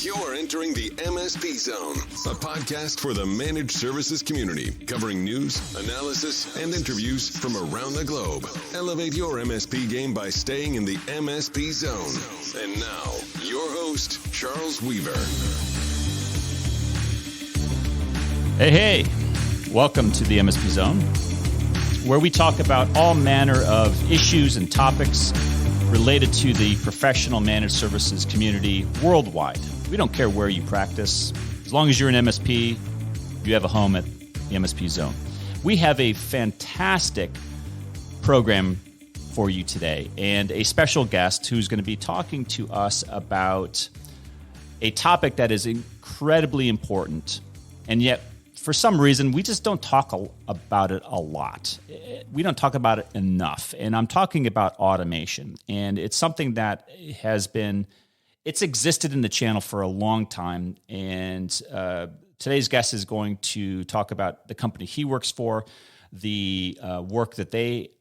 You're entering the MSP Zone, a podcast for the managed services community, covering news, analysis, and interviews from around the globe. Elevate your MSP game by staying in the MSP Zone. And now, your host, Charles Weaver. Hey, welcome to the MSP Zone, where we talk about all manner of issues and topics related to the professional managed services community worldwide. We don't care where you practice. As long as you're an MSP, you have a home at the MSP Zone. We have a fantastic program for you today and a special guest who's going to be talking to us about a topic that is incredibly important, and yet for some reason, we just don't talk about it a lot. We don't talk about it enough. And I'm talking about automation. And it's something that it's existed in the channel for a long time. And today's guest is going to talk about the company he works for, the work that they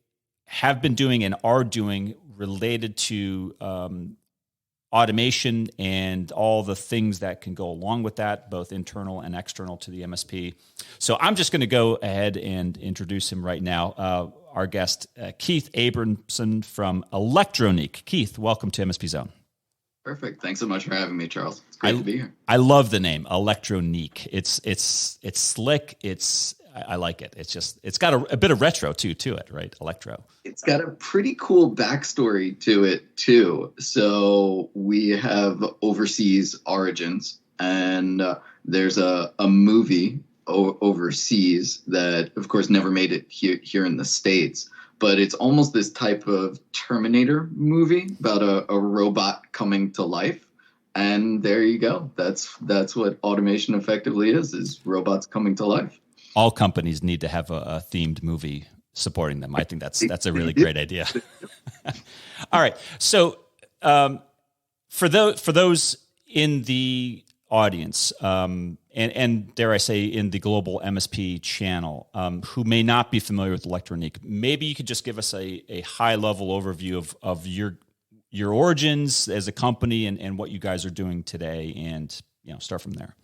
have been doing and are doing related to automation and all the things that can go along with that, both internal and external to the MSP. So I'm just going to go ahead and introduce him right now. Our guest, Keith Abramson from ElectroNeek. Keith, welcome to MSP Zone. Perfect. Thanks so much for having me, Charles. It's great to be here. I love the name ElectroNeek. It's slick. I like it. It's got a bit of retro to it, right? Electro. It's got a pretty cool backstory to it too. So we have overseas origins, and there's a movie overseas that, of course, never made it here in the States. But it's almost this type of Terminator movie about a robot coming to life. And there you go. That's what automation effectively is robots coming to life. All companies need to have a themed movie supporting them. I think that's a really great idea. All right. So for those in the audience, and dare I say in the global MSP channel, who may not be familiar with ElectroNeek, maybe you could just give us a high-level overview of your origins as a company and what you guys are doing today, and start from there.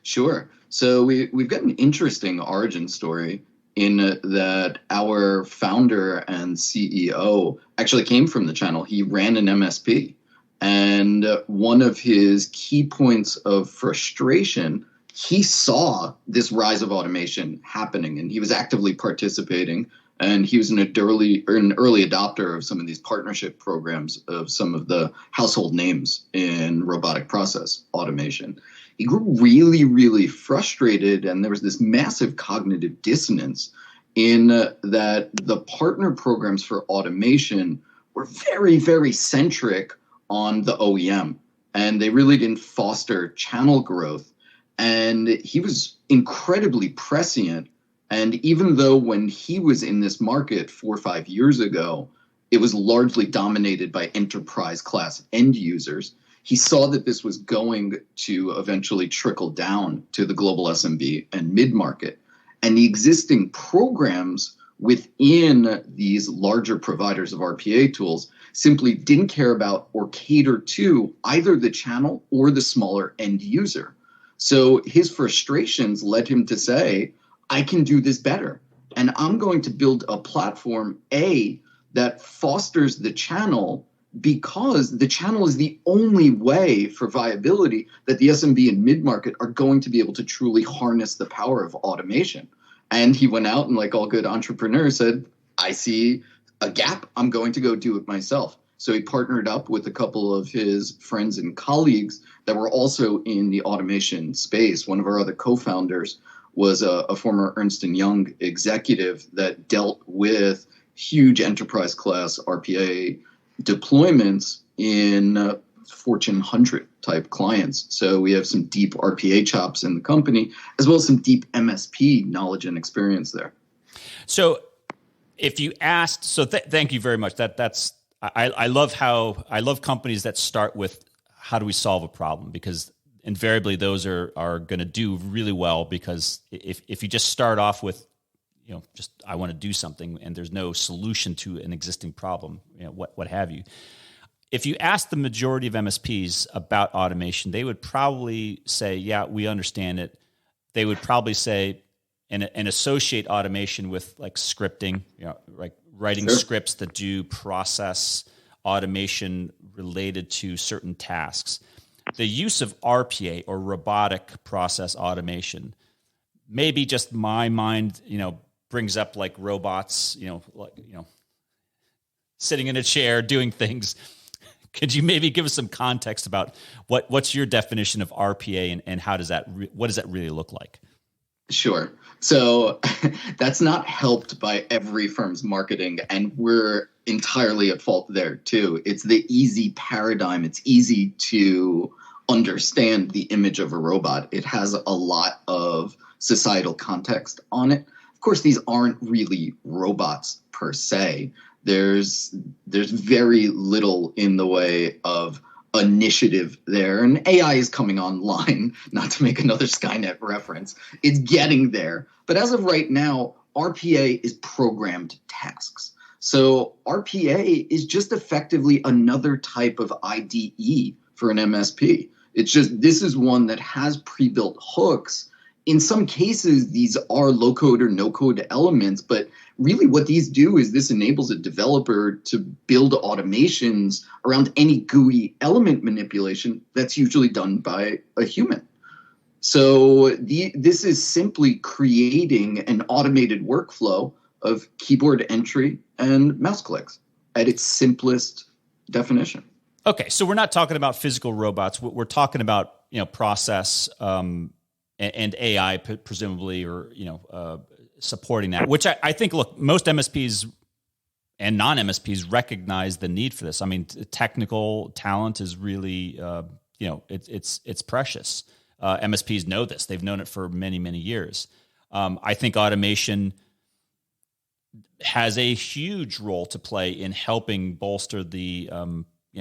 Sure. So we've got an interesting origin story in that our founder and CEO actually came from the channel. He ran an MSP. And one of his key points of frustration, he saw this rise of automation happening, and he was actively participating. And he was an early adopter of some of these partnership programs of some of the household names in robotic process automation. He grew really, really frustrated, and there was this massive cognitive dissonance in that the partner programs for automation were very, very centric on the OEM, and they really didn't foster channel growth. And he was incredibly prescient. And even though when he was in this market 4 or 5 years ago, it was largely dominated by enterprise class end users, he saw that this was going to eventually trickle down to the global SMB and mid-market. And the existing programs within these larger providers of RPA tools simply didn't care about or cater to either the channel or the smaller end user. So his frustrations led him to say, I can do this better. And I'm going to build a platform, that fosters the channel, because the channel is the only way for viability that the SMB and mid-market are going to be able to truly harness the power of automation. And he went out and, like all good entrepreneurs, said, I see a gap. I'm going to go do it myself. So he partnered up with a couple of his friends and colleagues that were also in the automation space. One of our other co-founders was a former Ernst & Young executive that dealt with huge enterprise class RPA deployments in Fortune 100 type clients. So we have some deep RPA chops in the company, as well as some deep MSP knowledge and experience there. So if you asked, thank you very much. I love companies that start with how do we solve a problem, because invariably those are going to do really well, because if you just start off with just I want to do something and there's no solution to an existing problem, what have you. if you ask the majority of MSPs about automation, they would probably say, yeah, we understand it. They would probably say and associate automation with like scripting, like writing scripts that do process automation related to certain tasks. The use of RPA or robotic process automation, maybe just my mind, brings up like robots, sitting in a chair doing things. Could you maybe give us some context about what's your definition of RPA and how does what does that really look like? Sure. So that's not helped by every firm's marketing, and we're entirely at fault there too. It's the easy paradigm. It's easy to understand the image of a robot. It has a lot of societal context on it. Of course, these aren't really robots per se. There's very little in the way of initiative there, and AI is coming online, not to make another Skynet reference. It's getting there. But as of right now, RPA is programmed tasks. So RPA is just effectively another type of IDE for an MSP. It's just this is one that has pre-built hooks. In some cases, these are low-code or no-code elements, but really what these do is this enables a developer to build automations around any GUI element manipulation that's usually done by a human. So this is simply creating an automated workflow of keyboard entry and mouse clicks at its simplest definition. Okay, so we're not talking about physical robots. We're talking about process and AI presumably, or supporting that. Which I think, look, most MSPs and non-MSPs recognize the need for this. I mean, technical talent is really it's precious. MSPs know this; they've known it for many, many years. I think automation has a huge role to play in helping bolster the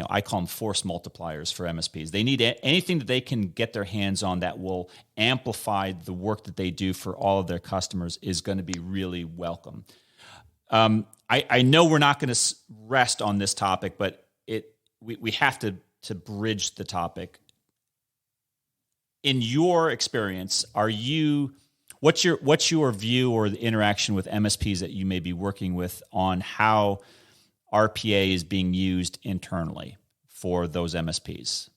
I call them force multipliers for MSPs. They need anything that they can get their hands on that will amplify the work that they do for all of their customers is going to be really welcome. I know we're not going to rest on this topic, but we have to bridge the topic. In your experience, what's your view or the interaction with MSPs that you may be working with on how RPA is being used internally for those MSPs?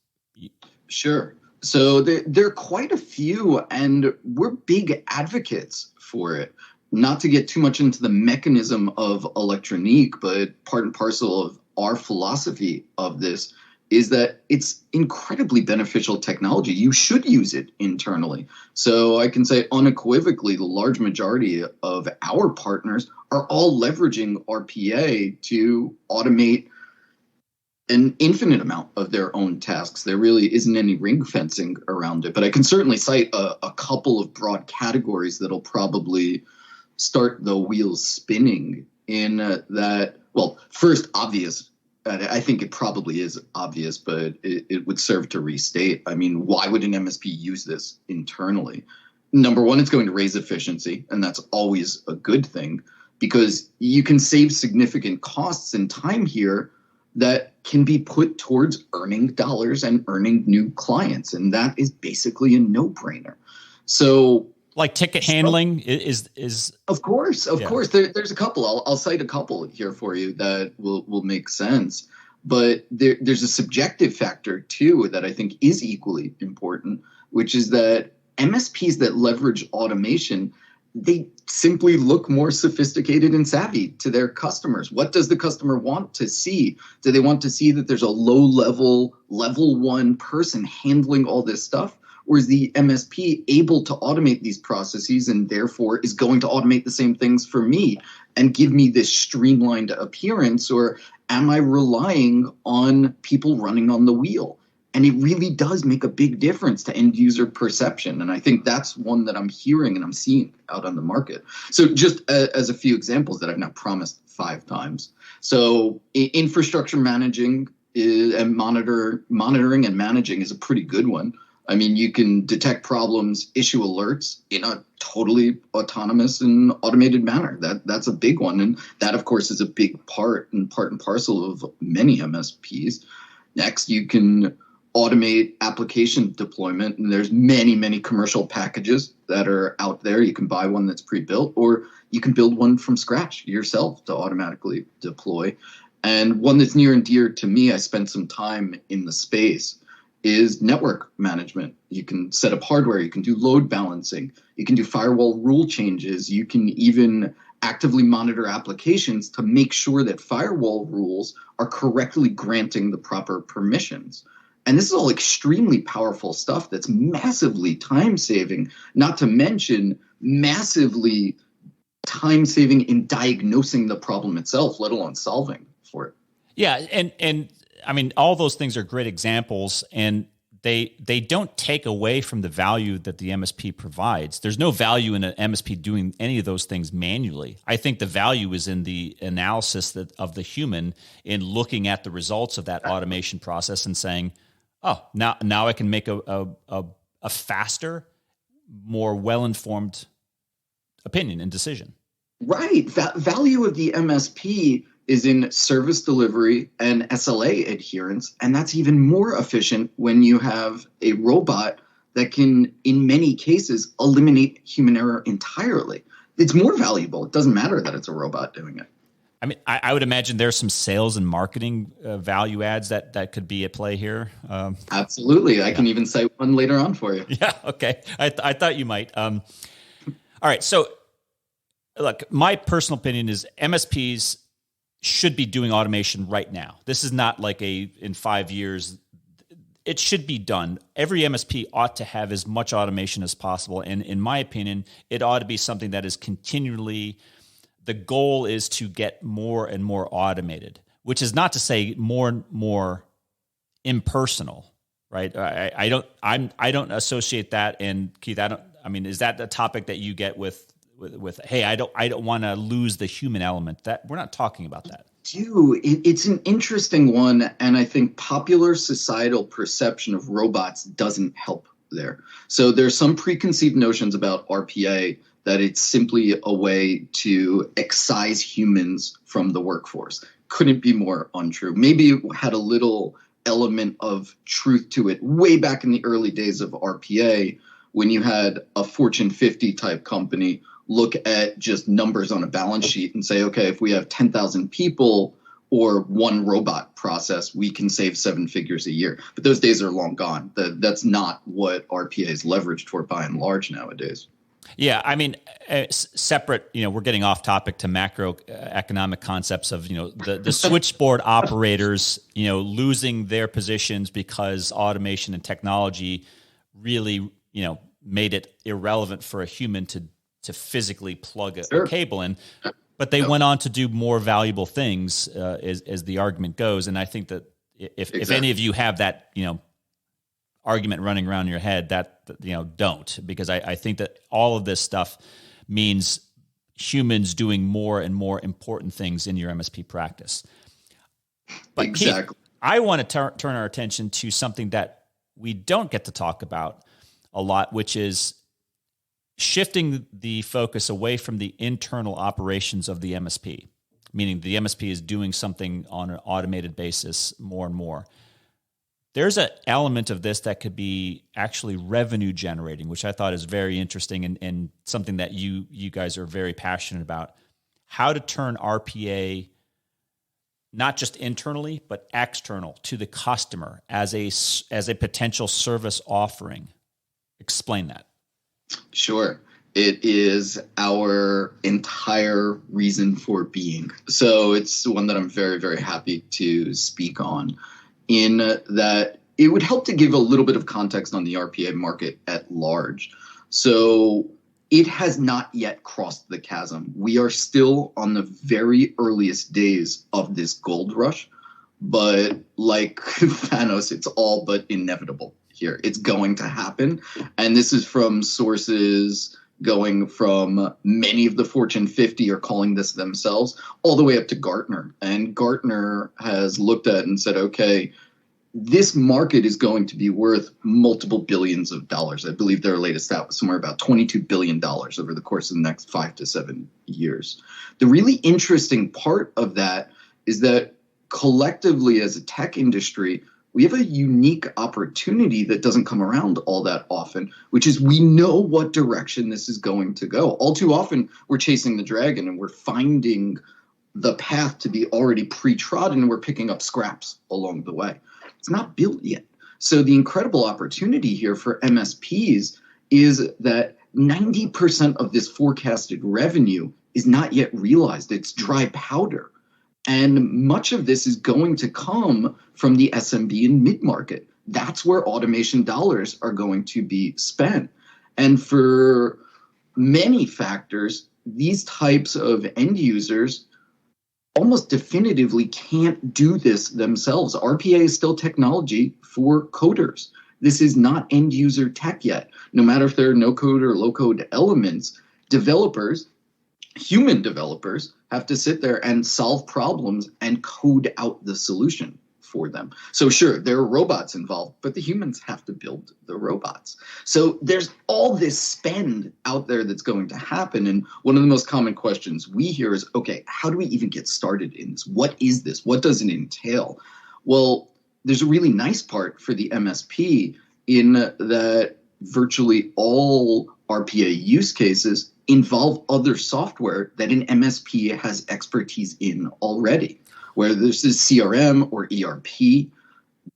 Sure. So there are quite a few, and we're big advocates for it. Not to get too much into the mechanism of ElectroNeek, but part and parcel of our philosophy of this is that it's incredibly beneficial technology. You should use it internally. So I can say unequivocally, the large majority of our partners are all leveraging RPA to automate an infinite amount of their own tasks. There really isn't any ring fencing around it. But I can certainly cite a couple of broad categories that'll probably start the wheels spinning in that. Well, first, obvious. I think it probably is obvious, but it would serve to restate. I mean, why would an MSP use this internally? Number one, it's going to raise efficiency, and that's always a good thing because you can save significant costs and time here that can be put towards earning dollars and earning new clients, and that is basically a no-brainer. So, like ticket handling is of course. There's a couple. I'll cite a couple here for you that will make sense. But there's a subjective factor too that I think is equally important, which is that MSPs that leverage automation, they simply look more sophisticated and savvy to their customers. What does the customer want to see? Do they want to see that there's a level one person handling all this stuff? Or is the MSP able to automate these processes and therefore is going to automate the same things for me and give me this streamlined appearance? Or am I relying on people running on the wheel? And it really does make a big difference to end user perception. And I think that's one that I'm hearing and I'm seeing out on the market. So just as a few examples that I've now promised 5 times. So infrastructure managing and monitoring and managing is a pretty good one. I mean, you can detect problems, issue alerts in a totally autonomous and automated manner. That's a big one. And that, of course, is a big part and parcel of many MSPs. Next, you can automate application deployment. And there's many, many commercial packages that are out there. You can buy one that's pre-built, or you can build one from scratch yourself to automatically deploy. And one that's near and dear to me, I spent some time in the space, is network management. You can set up hardware, you can do load balancing, you can do firewall rule changes, you can even actively monitor applications to make sure that firewall rules are correctly granting the proper permissions. And this is all extremely powerful stuff that's massively time-saving, not to mention massively time-saving in diagnosing the problem itself, let alone solving for it. Yeah, and I mean, all those things are great examples, and they don't take away from the value that the MSP provides. There's no value in an MSP doing any of those things manually. I think the value is in the analysis of the human in looking at the results of that automation process and saying, oh, now I can make a faster, more well-informed opinion and decision. Right. Value of the MSP is in service delivery and SLA adherence, and that's even more efficient when you have a robot that can, in many cases, eliminate human error entirely. It's more valuable. It doesn't matter that it's a robot doing it. I mean, I would imagine there's some sales and marketing value adds that could be at play here. Absolutely. I can even cite one later on for you. Yeah, okay. I thought you might. All right, so look, my personal opinion is MSPs should be doing automation right now. This is not like in 5 years. It should be done. Every MSP ought to have as much automation as possible. And in my opinion, it ought to be something that is continually, the goal is to get more and more automated, which is not to say more and more impersonal, right? I don't associate that. And Keith, is that the topic that you get with, hey, I don't want to lose the human element? That we're not talking about that. It's an interesting one, and I think popular societal perception of robots doesn't help there. So there's some preconceived notions about RPA that it's simply a way to excise humans from the workforce. Couldn't be more untrue. Maybe it had a little element of truth to it way back in the early days of RPA, when you had a Fortune 50 type company look at just numbers on a balance sheet and say, okay, if we have 10,000 people or one robot process, we can save 7 figures a year. But those days are long gone. That's not what RPA is leveraged for by and large nowadays. Yeah, I mean, separate, we're getting off topic to macroeconomic concepts of, the switchboard operators, losing their positions because automation and technology really, made it irrelevant for a human to physically plug a cable in, but they went on to do more valuable things, as the argument goes. And I think that if any of you have that, argument running around in your head, that, don't, because I think that all of this stuff means humans doing more and more important things in your MSP practice. But exactly. Keith, I want to turn our attention to something that we don't get to talk about a lot, which is shifting the focus away from the internal operations of the MSP, meaning the MSP is doing something on an automated basis more and more. There's an element of this that could be actually revenue generating, which I thought is very interesting and something that you guys are very passionate about. How to turn RPA not just internally, but external to the customer as a potential service offering. Explain that. Sure. It is our entire reason for being. So it's one that I'm very, very happy to speak on, in that it would help to give a little bit of context on the RPA market at large. So it has not yet crossed the chasm. We are still on the very earliest days of this gold rush, but like Thanos, it's all but inevitable here. It's going to happen. And this is from sources going from many of the Fortune 50 are calling this themselves, all the way up to Gartner. And Gartner has looked at and said, okay, this market is going to be worth multiple billions of dollars. I believe their latest stat was somewhere about $22 billion over the course of the next 5 to 7 years. The really interesting part of that is that collectively as a tech industry, we have a unique opportunity that doesn't come around all that often, which is we know what direction this is going to go. All too often, we're chasing the dragon and we're finding the path to be already pre-trodden and we're picking up scraps along the way. It's not built yet. So the incredible opportunity here for MSPs is that 90% of this forecasted revenue is not yet realized. It's dry powder. And much of this is going to come from the SMB and mid-market. That's where automation dollars are going to be spent. And for many factors, these types of end users almost definitively can't do this themselves. RPA is still technology for coders. This is not end user tech yet. No matter if there are no code or low code elements, developers, human developers, have to sit there and solve problems and code out the solution for them. So sure, there are robots involved, but the humans have to build the robots. So there's all this spend out there that's going to happen. And one of the most common questions we hear is, okay, how do we even get started in this? What is this? What does it entail? Well, there's a really nice part for the MSP in that virtually all RPA use cases involve other software that an MSP has expertise in already. Whether this is CRM or ERP,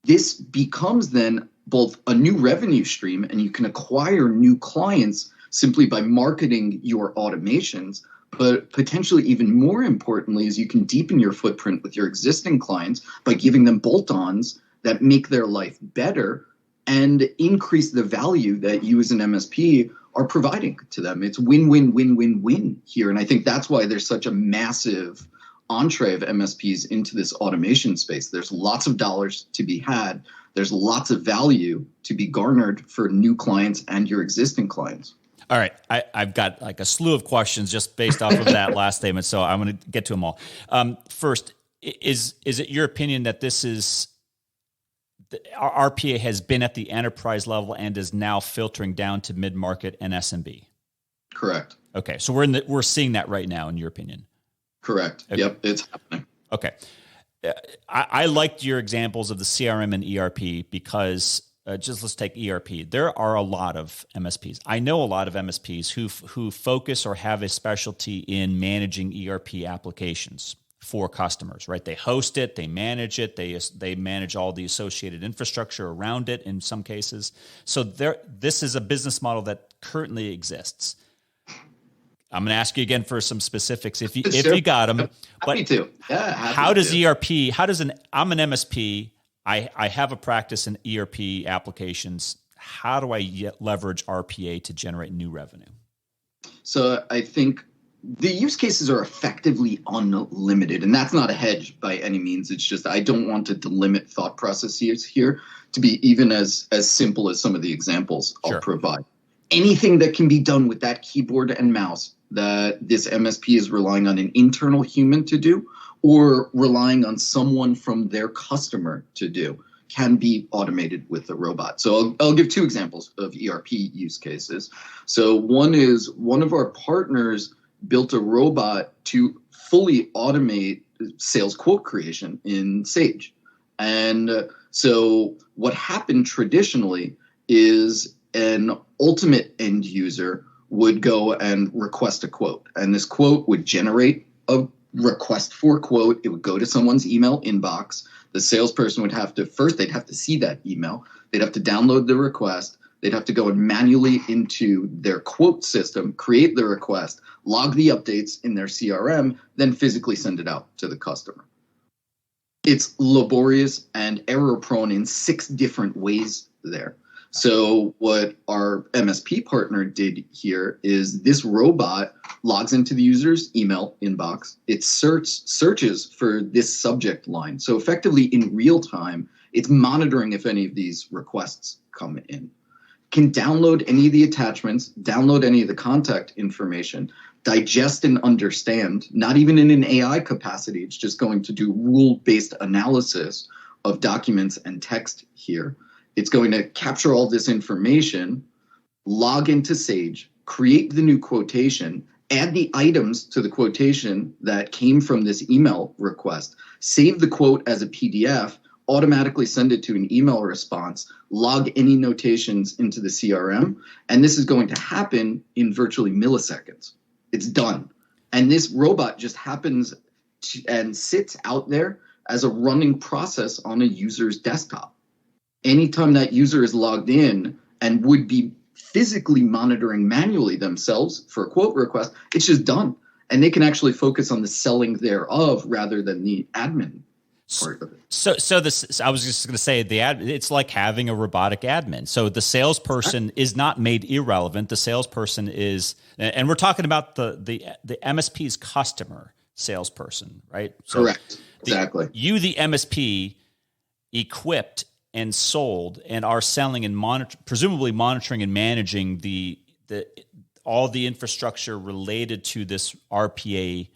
this becomes then both a new revenue stream and you can acquire new clients simply by marketing your automations, but potentially even more importantly is you can deepen your footprint with your existing clients by giving them bolt-ons that make their life better and increase the value that you as an MSP are providing to them. It's win, win, win, win here. And I think that's why there's such a massive entree of MSPs into this automation space. There's lots of dollars to be had. There's lots of value to be garnered for new clients and your existing clients. All right. I've got like a slew of questions just based off of that last statement. So I'm going to get to them all. First, is it your opinion that this is RPA has been at the enterprise level and is now filtering down to mid-market and SMB? Correct. Okay. So we're seeing that right now in your opinion. Correct. Okay. Yep. It's happening. Okay. I liked your examples of the CRM and ERP because just let's take ERP. There are a lot of MSPs. I know a lot of MSPs who focus or have a specialty in managing ERP applications for customers, right? They host it, they manage it, they manage all the associated infrastructure around it in some cases. So this is a business model that currently exists. I'm going to ask you again for some specifics if you got them. Happy to. Yeah. How does ERP? I'm an MSP. I have a practice in ERP applications. How do I leverage RPA to generate new revenue? So I think the use cases are effectively unlimited, and that's not a hedge by any means. It's just I don't want to delimit thought processes here to be even as simple as some of the examples I'll provide. Anything that can be done with that keyboard and mouse that this MSP is relying on an internal human to do or relying on someone from their customer to do can be automated with a robot. So I'll give two examples of ERP use cases. So one is one of our partners built a robot to fully automate sales quote creation in Sage. And so what happened traditionally is an ultimate end user would go and request a quote. And this quote would generate a request for a quote. It would go to someone's email inbox. The salesperson would have to, first they'd have to see that email. They'd have to download the request. They'd have to go and manually into their quote system, create the request, log the updates in their CRM, then physically send it out to the customer. It's laborious and error prone in 6 different ways there. So what our MSP partner did here is this robot logs into the user's email inbox. It searches for this subject line. So effectively in real time, it's monitoring if any of these requests come in. Can download any of the attachments, download any of the contact information, digest and understand, not even in an AI capacity. It's just going to do rule-based analysis of documents and text here. It's going to capture all this information, log into Sage, create the new quotation, add the items to the quotation that came from this email request, save the quote as a PDF, automatically send it to an email response, log any notations into the CRM, and this is going to happen in virtually milliseconds. It's done. And this robot just happens and sits out there as a running process on a user's desktop. Anytime that user is logged in and would be physically monitoring manually themselves for a quote request, it's just done. And they can actually focus on the selling thereof rather than the admin part of it. So this, I was just going to say, it's like having a robotic admin. So the salesperson is not made irrelevant. The salesperson is, and we're talking about the MSP's customer salesperson, right? So correct. Exactly. The MSP, equipped and sold and are selling and presumably monitoring and managing all the infrastructure related to this RPA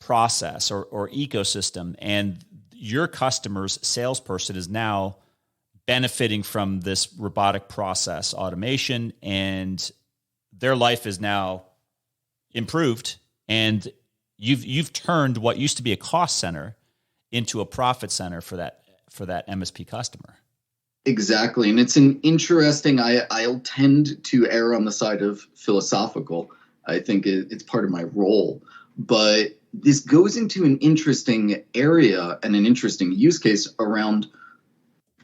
process or ecosystem, and your customer's salesperson is now benefiting from this robotic process automation, and their life is now improved, and you've turned what used to be a cost center into a profit center for that MSP customer. Exactly. And it's an interesting, I'll tend to err on the side of philosophical. I think it's part of my role. But this goes into an interesting area and an interesting use case around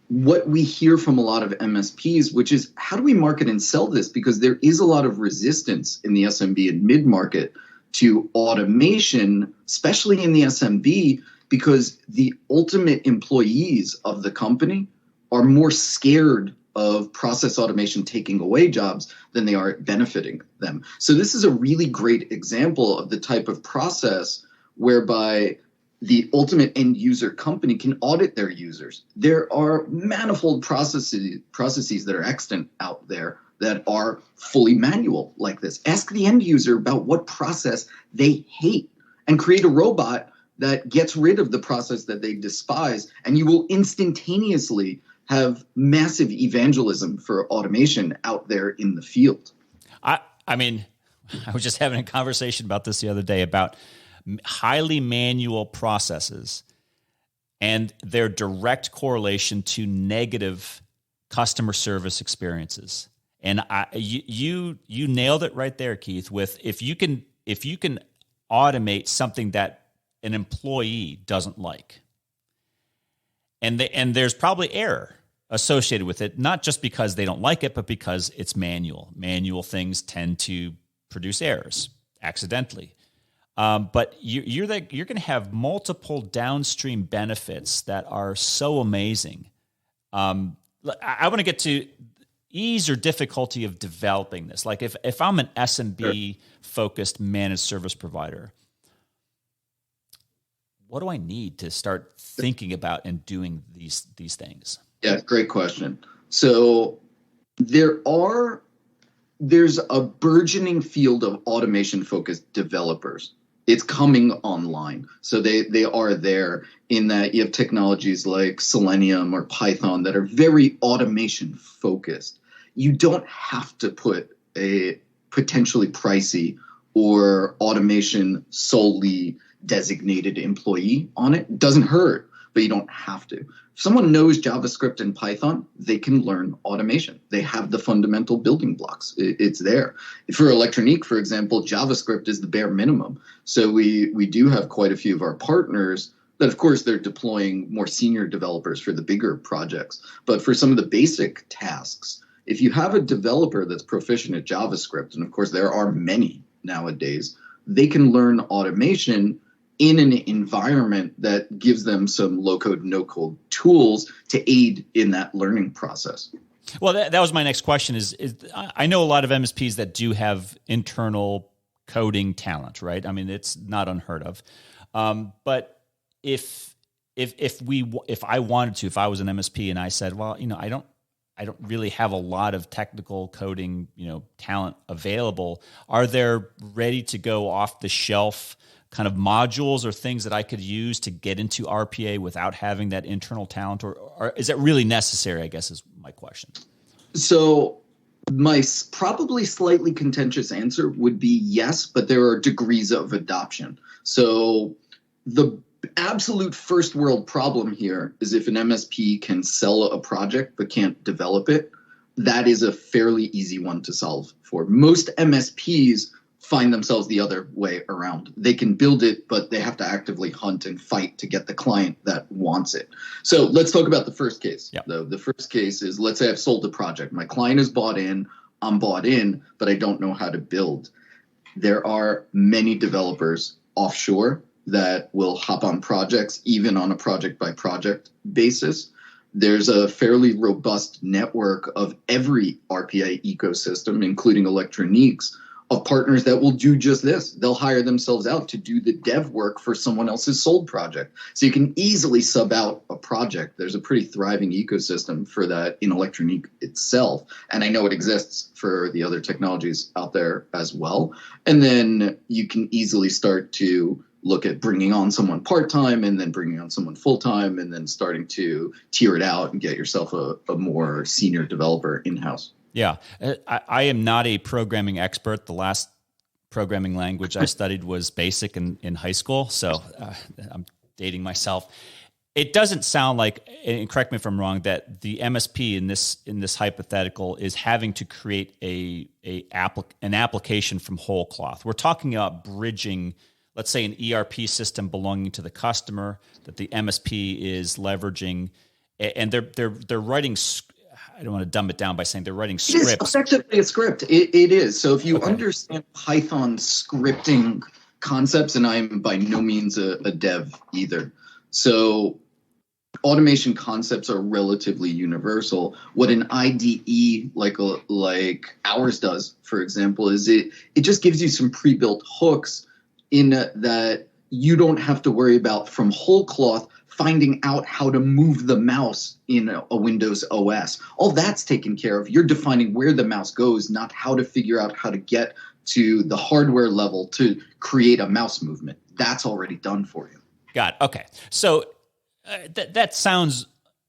what we hear from a lot of MSPs, which is how do we market and sell this? Because there is a lot of resistance in the SMB and mid-market to automation, especially in the SMB, because the ultimate employees of the company are more scared of process automation taking away jobs than they are benefiting them. So this is a really great example of the type of process whereby the ultimate end user company can audit their users. There are manifold processes that are extant out there that are fully manual like this. Ask the end user about what process they hate and create a robot that gets rid of the process that they despise, and you will instantaneously have massive evangelism for automation out there in the field. I mean, I was just having a conversation about this the other day about highly manual processes and their direct correlation to negative customer service experiences. And you nailed it right there, Keith, with if you can automate something that an employee doesn't like, and there's probably error associated with it, not just because they don't like it, but because it's manual. Manual things tend to produce errors accidentally. But you're going to have multiple downstream benefits that are so amazing. I want to get to ease or difficulty of developing this. Like if I'm an SMB focused managed service provider, what do I need to start thinking about and doing these things? Yeah, great question. So there's a burgeoning field of automation-focused developers. It's coming online. So they are there in that you have technologies like Selenium or Python that are very automation-focused. You don't have to put a potentially pricey or automation solely designated employee on it. It doesn't hurt, but you don't have to. If someone knows JavaScript and Python, they can learn automation. They have the fundamental building blocks. It's there. For ElectroNeek, for example, JavaScript is the bare minimum. So we do have quite a few of our partners that, of course, they're deploying more senior developers for the bigger projects. But for some of the basic tasks, if you have a developer that's proficient at JavaScript, and of course there are many nowadays, they can learn automation in an environment that gives them some low-code, no-code tools to aid in that learning process. Well, that was my next question is I know a lot of MSPs that do have internal coding talent, right? I mean, it's not unheard of. But if I wanted to, if I was an MSP and I said, well, I don't really have a lot of technical coding, talent available, are there ready to go off the shelf kind of modules or things that I could use to get into RPA without having that internal talent, or is it really necessary, I guess is my question. So my probably slightly contentious answer would be yes, but there are degrees of adoption. So the Absolute first world problem here is if an MSP can sell a project but can't develop it, that is a fairly easy one to solve for. Most MSPs find themselves the other way around. They can build it, but they have to actively hunt and fight to get the client that wants it. So let's talk about the first case. Yep. Though the first case is, let's say I've sold a project. My client is bought in, I'm bought in, but I don't know how to build. There are many developers offshore that will hop on projects, even on a project by project basis. There's a fairly robust network of every RPA ecosystem, including ElectroNeek's, of partners that will do just this. They'll hire themselves out to do the dev work for someone else's sold project. So you can easily sub out a project. There's a pretty thriving ecosystem for that in ElectroNeek itself. And I know it exists for the other technologies out there as well. And then you can easily start to look at bringing on someone part-time and then bringing on someone full-time and then starting to tier it out and get yourself a more senior developer in-house. Yeah, I am not a programming expert. The last programming language I studied was BASIC in high school, so I'm dating myself. It doesn't sound like, and correct me if I'm wrong, that the MSP in this hypothetical is having to create an application from whole cloth. We're talking about bridging, let's say, an ERP system belonging to the customer that the MSP is leveraging, and they're writing. I don't want to dumb it down by saying they're writing scripts. It is effectively a script. It is. So if you understand Python scripting concepts, and I'm by no means a dev either. So automation concepts are relatively universal. What an IDE like ours does, for example, is it just gives you some pre-built hooks in that you don't have to worry about from whole cloth finding out how to move the mouse in a Windows OS. All that's taken care of. You're defining where the mouse goes, not how to figure out how to get to the hardware level to create a mouse movement. That's already done for you. Got it. Okay. So that sounds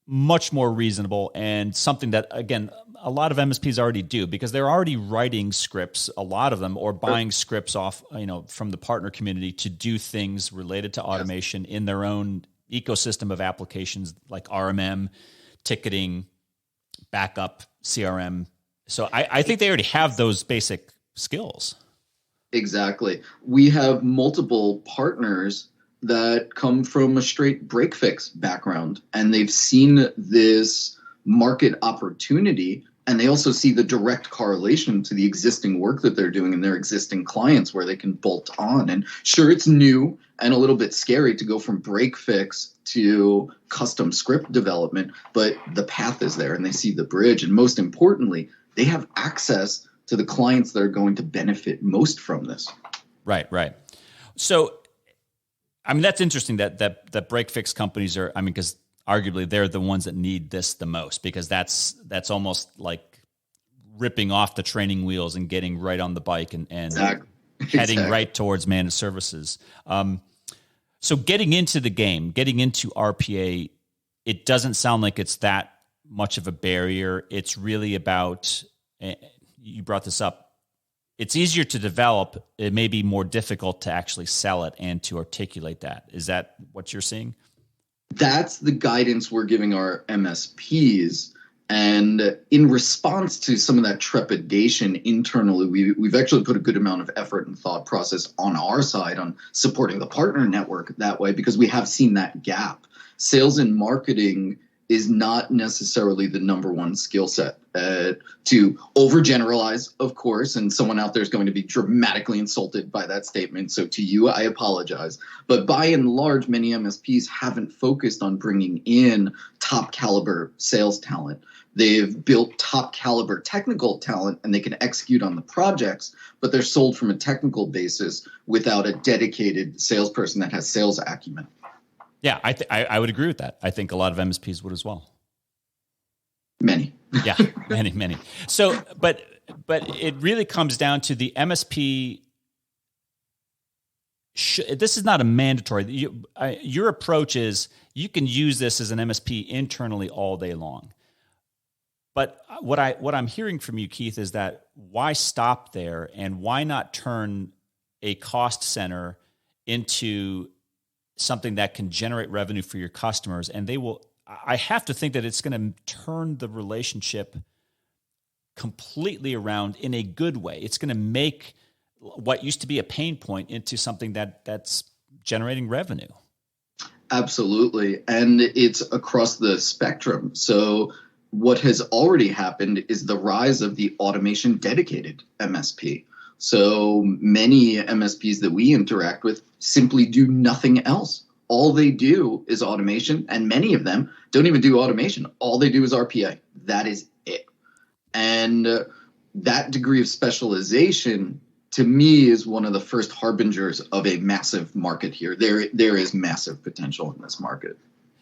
much more reasonable and something that, again, a lot of MSPs already do because they're already writing scripts, a lot of them, or buying scripts off, from the partner community to do things related to automation in their own ecosystem of applications like RMM, ticketing, backup, CRM. So I think they already have those basic skills. Exactly. We have multiple partners that come from a straight break fix background, and they've seen this market opportunity, and they also see the direct correlation to the existing work that they're doing in their existing clients where they can bolt on. And sure, it's new and a little bit scary to go from break fix to custom script development, but the path is there and they see the bridge. And most importantly, they have access to the clients that are going to benefit most from this. Right. So, that's interesting that break fix companies are, because arguably they're the ones that need this the most, because that's almost like ripping off the training wheels and getting right on the bike and heading right towards managed services. So getting into the game, getting into RPA, it doesn't sound like it's that much of a barrier. It's really about, you brought this up, it's easier to develop. It may be more difficult to actually sell it and to articulate that. Is that what you're seeing? That's the guidance we're giving our MSPs. And in response to some of that trepidation internally, we've actually put a good amount of effort and thought process on our side on supporting the partner network that way, because we have seen that gap. Sales and marketing is not necessarily the number one skill set. To overgeneralize, of course, and someone out there is going to be dramatically insulted by that statement. So to you, I apologize. But by and large, many MSPs haven't focused on bringing in top caliber sales talent. They've built top caliber technical talent and they can execute on the projects, but they're sold from a technical basis without a dedicated salesperson that has sales acumen. Yeah, I would agree with that. I think a lot of MSPs would as well. Many. Yeah, many. So, but it really comes down to the MSP. This is not a mandatory. Your approach is you can use this as an MSP internally all day long. But what I'm hearing from you, Keith, is that why stop there and why not turn a cost center into something that can generate revenue for your customers, and I have to think that it's going to turn the relationship completely around in a good way. It's going to make what used to be a pain point into something that's generating revenue. Absolutely. And it's across the spectrum. So what has already happened is the rise of the automation dedicated MSP. So many MSPs that we interact with simply do nothing else. All they do is automation, and many of them don't even do automation. All they do is RPA. That is it. And that degree of specialization, to me, is one of the first harbingers of a massive market here. There is massive potential in this market.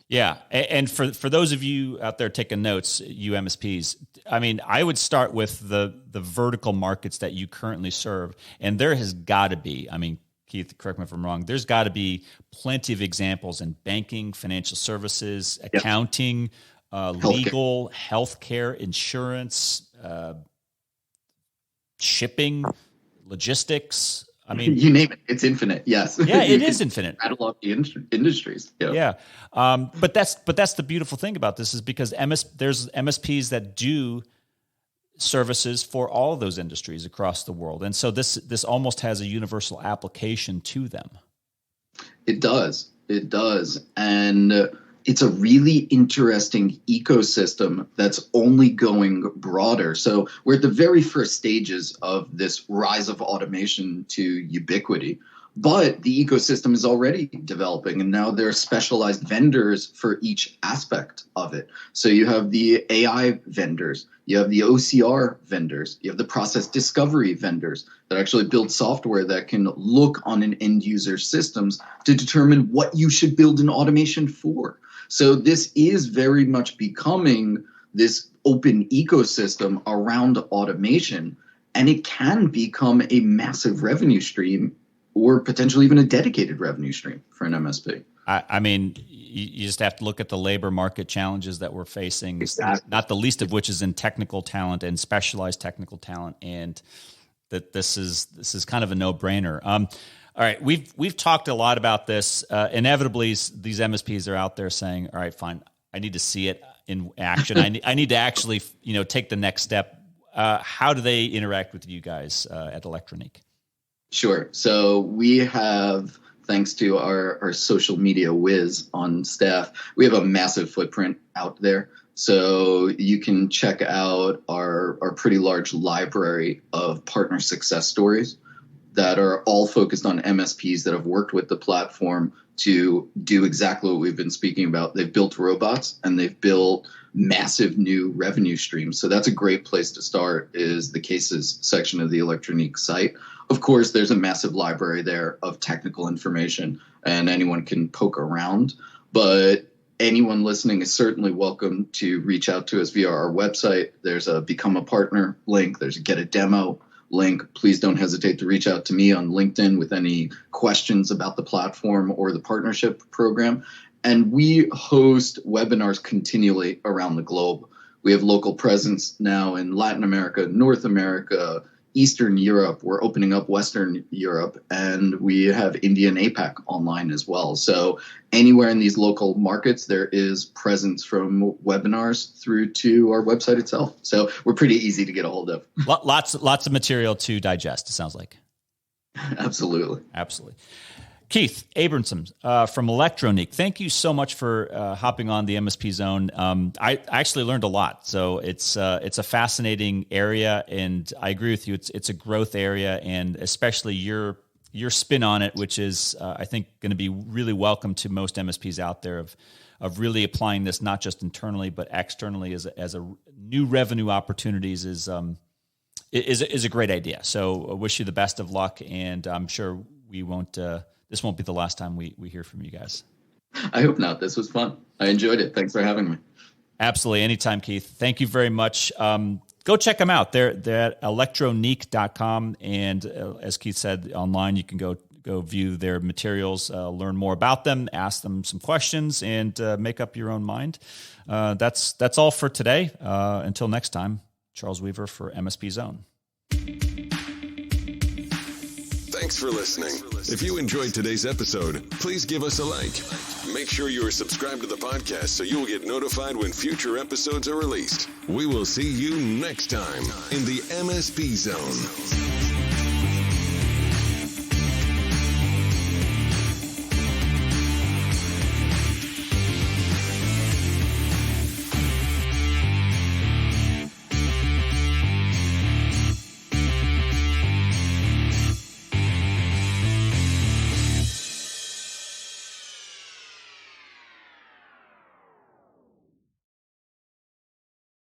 Yeah, and for those of you out there taking notes, you MSPs, I mean, I would start with the vertical markets that you currently serve, and there has got to be, I mean, Keith, correct me if I'm wrong, there's got to be plenty of examples in banking, financial services, accounting, legal, healthcare, insurance, shipping, logistics. I mean, you name it, it's infinite. Yes. Yeah, it is infinite. Rattle off the industries. Yeah. But that's the beautiful thing about this, is because there's MSPs that do services for all of those industries across the world. And so this almost has a universal application to them. It does. And it's a really interesting ecosystem that's only going broader. So we're at the very first stages of this rise of automation to ubiquity, but the ecosystem is already developing, and now there are specialized vendors for each aspect of it. So you have the AI vendors, you have the OCR vendors, you have the process discovery vendors that actually build software that can look on an end user systems to determine what you should build an automation for. So this is very much becoming this open ecosystem around automation, and it can become a massive revenue stream, or potentially even a dedicated revenue stream for an MSP. I mean, you just have to look at the labor market challenges that we're facing, Exactly. Not the least of which is in technical talent and specialized technical talent, and that this is kind of a no-brainer. All right, we've talked a lot about this. Inevitably, these MSPs are out there saying, "All right, fine, I need to see it in action. I need to actually, take the next step." How do they interact with you guys at ElectroNeek? Sure. So we have, thanks to our social media whiz on staff, we have a massive footprint out there. So you can check out our pretty large library of partner success stories that are all focused on MSPs that have worked with the platform to do exactly what we've been speaking about. They've built robots and they've built massive new revenue streams. So that's a great place to start, is the cases section of the ElectroNeek site. Of course, there's a massive library there of technical information, and anyone can poke around. But anyone listening is certainly welcome to reach out to us via our website. There's a Become a Partner link. There's a Get a Demo link. Please don't hesitate to reach out to me on LinkedIn with any questions about the platform or the partnership program. And we host webinars continually around the globe. We have local presence now in Latin America, North America, Eastern Europe. We're opening up Western Europe, and we have India and APAC online as well. So anywhere in these local markets, there is presence from webinars through to our website itself. So we're pretty easy to get a hold of. Lots of material to digest, it sounds like. Absolutely. Keith Abramson from ElectroNeek, thank you so much for hopping on the MSP Zone. I actually learned a lot, so it's a fascinating area, and I agree with you. It's a growth area, and especially your spin on it, which is I think going to be really welcome to most MSPs out there of really applying this not just internally but externally as a new revenue opportunities is a great idea. So I wish you the best of luck, and I'm sure we won't. This won't be the last time we hear from you guys. I hope not. This was fun. I enjoyed it. Thanks for having me. Absolutely. Anytime, Keith. Thank you very much. Go check them out. They're at electroneek.com. And as Keith said, online, you can go view their materials, learn more about them, ask them some questions, and make up your own mind. That's all for today. Until next time, Charles Weaver for MSP Zone. Thanks for listening. If you enjoyed today's episode, please give us a like. Make sure you are subscribed to the podcast so you will get notified when future episodes are released. We will see you next time in the MSP Zone.